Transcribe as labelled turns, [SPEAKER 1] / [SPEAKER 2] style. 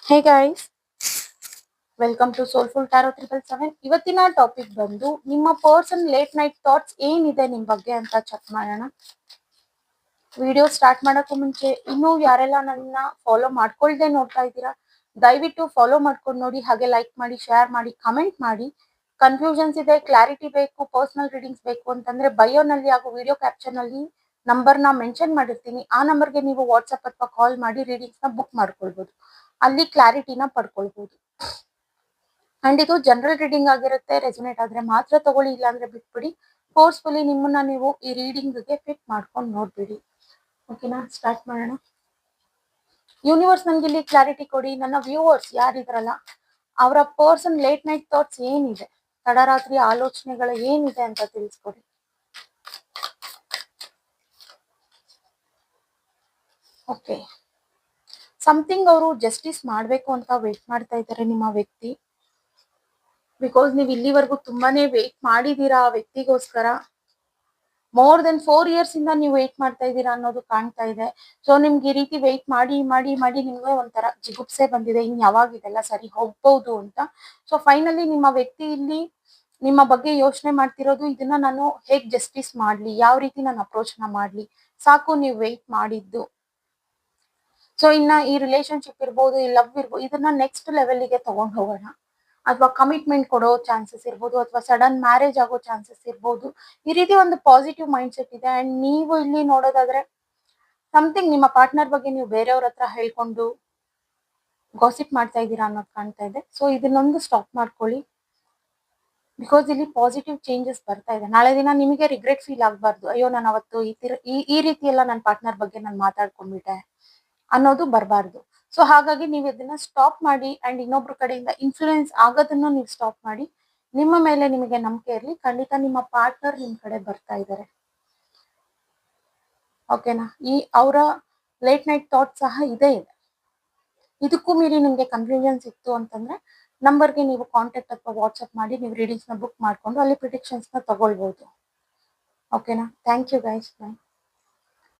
[SPEAKER 1] Hey guys, welcome to soulful tarot 777. ಇವತ್ತಿನ topic ಬಂದು ನಿಮ್ಮ ಪರ್ಸನ್ ಲೇಟ್ ನೈಟ್ ಥಾಟ್ಸ್ ಏನಿದೆ ನಿಮ್ ಬಗ್ಗೆ ಅಂತ ಚೆಕ್ ಮಾಡೋಣ. ವಿಡಿಯೋ ಸ್ಟಾರ್ಟ್ ಮಾಡೋಕ್ಕೂ ಮುಂಚೆ ಇನ್ನೂ ಯಾರೆಲ್ಲ ನನ್ನ ಫಾಲೋ ಮಾಡ್ಕೊಳ್ದೆ ನೋಡ್ತಾ ಇದ್ದೀರಾ, ದಯವಿಟ್ಟು ಫಾಲೋ ಮಾಡ್ಕೊಂಡು ನೋಡಿ. ಹಾಗೆ ಲೈಕ್ ಮಾಡಿ, ಶೇರ್ ಮಾಡಿ, ಕಮೆಂಟ್ ಮಾಡಿ. ಕನ್ಫ್ಯೂಷನ್ಸ್ ಇದೆ, ಕ್ಲಾರಿಟಿ ಬೇಕು, ಪರ್ಸನಲ್ ರೀಡಿಂಗ್ಸ್ ಬೇಕು ಅಂತಂದ್ರೆ ಬಯೋನಲ್ಲಿ ಹಾಗೂ ವಿಡಿಯೋ ಕ್ಯಾಪ್ಷನ್ ಅಲ್ಲಿ ನಂಬರ್ನ ಮೆನ್ಷನ್ ಮಾಡಿರ್ತೀನಿ. ಆ ನಂಬರ್ಗೆ ನೀವು ವಾಟ್ಸ್ಆಪ್ ಅಥವಾ ಕಾಲ್ ಮಾಡಿ ರೀಡಿಂಗ್ಸ್ ನ ಬುಕ್ ಮಾಡ್ಕೊಳ್ಬಹುದು. ಅಲ್ಲಿ ಕ್ಲಾರಿಟಿನ ಪಡ್ಕೊಳ್ಬಹುದು. ಅಂಡ್ ಇದು ಜನರಲ್ ರೀಡಿಂಗ್ ಆಗಿರುತ್ತೆ. ರೆಸೊನೇಟ್ ಆದ್ರೆ ಮಾತ್ರ ತಗೊಳ್ಳಿ, ಇಲ್ಲ ಅಂದ್ರೆ ಬಿಟ್ಬಿಡಿ. ಫೋರ್ಸ್ಫುಲಿ ನಿಮ್ಮನ್ನ ನೀವು ಈ ರೀಡಿಂಗ್ಗೆ ಫಿಟ್ ಮಾಡ್ಕೊಂಡು ನೋಡ್ಬಿಡಿ. ಓಕೆನಾ, ಸ್ಟಾರ್ಟ್ ಮಾಡೋಣ. ಯೂನಿವರ್ಸ್ ನನ್ಗೆ ಇಲ್ಲಿ ಕ್ಲಾರಿಟಿ ಕೊಡಿ. ನನ್ನ ವ್ಯೂವರ್ಸ್ ಯಾರಿದ್ರಲ್ಲ ಅವರ ಪರ್ಸನ್ ಲೇಟ್ ನೈಟ್ ಥಾಟ್ಸ್ ಏನಿದೆ, ತಡರಾತ್ರಿ ಆಲೋಚನೆಗಳು ಏನಿದೆ ಅಂತ ತಿಳಿಸ್ಕೊಡಿ. ಓಕೆ, ಸಮಥಿಂಗ್ ಅವರು ಜಸ್ಟಿಸ್ ಮಾಡ್ಬೇಕು ಅಂತ ವೇಟ್ ಮಾಡ್ತಾ ಇದ್ದಾರೆ ನಿಮ್ಮ ವ್ಯಕ್ತಿ. ಬಿಕಾಸ್ ನೀವು ಇಲ್ಲಿವರೆಗೂ ತುಂಬಾನೇ ವೇಟ್ ಮಾಡಿದೀರಾ ಆ ವ್ಯಕ್ತಿಗೋಸ್ಕರ. ಮೋರ್ ದೆನ್ 4 years ಇಂದ ನೀವು ವೇಟ್ ಮಾಡ್ತಾ ಇದ್ದೀರಾ ಅನ್ನೋದು ಕಾಣ್ತಾ ಇದೆ. ಸೊ ನಿಮ್ಗೆ ಈ ರೀತಿ ವೇಟ್ ಮಾಡಿ ಮಾಡಿ ಮಾಡಿ ನಿಮ್ಗೆ ಒಂಥರ ಜಿಗುಪ್ಸೆ ಬಂದಿದೆ, ಇನ್ ಯಾವಾಗ ಇದೆಲ್ಲ ಸರಿ ಹೋಗ್ಬಹುದು ಅಂತ. ಸೊ ಫೈನಲಿ ನಿಮ್ಮ ವ್ಯಕ್ತಿ ಇಲ್ಲಿ ನಿಮ್ಮ ಬಗ್ಗೆ ಯೋಚನೆ ಮಾಡ್ತಿರೋದು, ಇದನ್ನ ನಾನು ಹೇಗ್ ಜಸ್ಟಿಸ್ ಮಾಡ್ಲಿ, ಯಾವ ರೀತಿ ನಾನು ಅಪ್ರೋಚ್ ನ ಮಾಡ್ಲಿ, ಸಾಕು ನೀವು ವೇಟ್ ಮಾಡಿದ್ದು. ಸೊ ಇನ್ನ ಈ ರಿಲೇಶನ್ಶಿಪ್ ಇರ್ಬೋದು, ಈ ಲವ್ ಇರ್ಬೋದು, ಇದನ್ನ ನೆಕ್ಸ್ಟ್ ಲೆವೆಲ್ಗೆ ತಗೊಂಡ್ ಹೋಗೋಣ. ಅಥವಾ ಕಮಿಟ್ಮೆಂಟ್ ಕೊಡೋ ಚಾನ್ಸಸ್ ಇರ್ಬೋದು, ಅಥವಾ ಸಡನ್ ಮ್ಯಾರೇಜ್ ಆಗೋ ಚಾನ್ಸಸ್ ಇರ್ಬೋದು. ಈ ರೀತಿ ಒಂದು ಪಾಸಿಟಿವ್ ಮೈಂಡ್ ಸೆಟ್ ಇದೆ. ಅಂಡ್ ನೀವು ಇಲ್ಲಿ ನೋಡೋದಾದ್ರೆ ಸಮಥಿಂಗ್ ನಿಮ್ಮ ಪಾರ್ಟ್ನರ್ ಬಗ್ಗೆ ನೀವು ಬೇರೆಯವ್ರ ಹತ್ರ ಹೇಳ್ಕೊಂಡು ಗಾಸಿಪ್ ಮಾಡ್ತಾ ಇದ್ದೀರಾ ಅನ್ನೋದು ಕಾಣ್ತಾ ಇದೆ. ಸೊ ಇದನ್ನೊಂದು ಸ್ಟಾಪ್ ಮಾಡ್ಕೊಳ್ಳಿ. ಬಿಕಾಸ್ ಇಲ್ಲಿ ಪಾಸಿಟಿವ್ ಚೇಂಜಸ್ ಬರ್ತಾ ಇದೆ. ನಾಳೆ ದಿನ ನಿಮಗೆ ರಿಗ್ರೆಟ್ ಫೀಲ್ ಆಗ್ಬಾರ್ದು, ಅಯ್ಯೋ ನಾನು ಅವತ್ತು ಈ ರೀತಿ ಎಲ್ಲ ನನ್ನ ಪಾರ್ಟ್ನರ್ ಬಗ್ಗೆ ನಾನು ಮಾತಾಡ್ಕೊಂಡ್ಬಿಟ್ಟೆ ಅನ್ನೋದು ಬರಬಾರ್ದು. ಸೊ ಹಾಗಾಗಿ ನೀವು ಇದನ್ನ ಸ್ಟಾಪ್ ಮಾಡಿ. ಅಂಡ್ ಇನ್ನೊಬ್ರ ಕಡೆಯಿಂದ ಇನ್ಫ್ಲೂಯೆನ್ಸ್ ಆಗೋದನ್ನು ನೀವು ಸ್ಟಾಪ್ ಮಾಡಿ. ನಿಮ್ಮ ಮೇಲೆ ನಿಮಗೆ ನಂಬಿಕೆ ಇರಲಿ, ಖಂಡಿತ ನಿಮ್ಮ ಪಾರ್ಟ್ನರ್ ನಿಮ್ ಕಡೆ ಬರ್ತಾ ಇದ್ದಾರೆ. ಓಕೆನಾ, ಈ ಅವರ ಲೇಟ್ ನೈಟ್ ಥಾಟ್ ಸಹ ಇದೆ. ಇದಕ್ಕೂ ಮೀರಿ ನಿಮ್ಗೆ ಕನ್ಫ್ಯೂಷನ್ಸ್ ಇತ್ತು ಅಂತಂದ್ರೆ ನಂಬರ್ಗೆ ನೀವು ಕಾಂಟ್ಯಾಕ್ಟ್ ಅಥವಾ ವಾಟ್ಸ್ಆಪ್ ಮಾಡಿ ನೀವು ರೀಡಿಂಗ್ಸ್ ನ ಬುಕ್ ಮಾಡ್ಕೊಂಡು ಅಲ್ಲಿ ಪ್ರಿಡಿಕ್ಷನ್ಸ್ ನ ತಗೊಳ್ಬಹುದು. ಓಕೆನಾ, ಥ್ಯಾಂಕ್ ಯು ಗೈಸ್, ಬಾಯ್.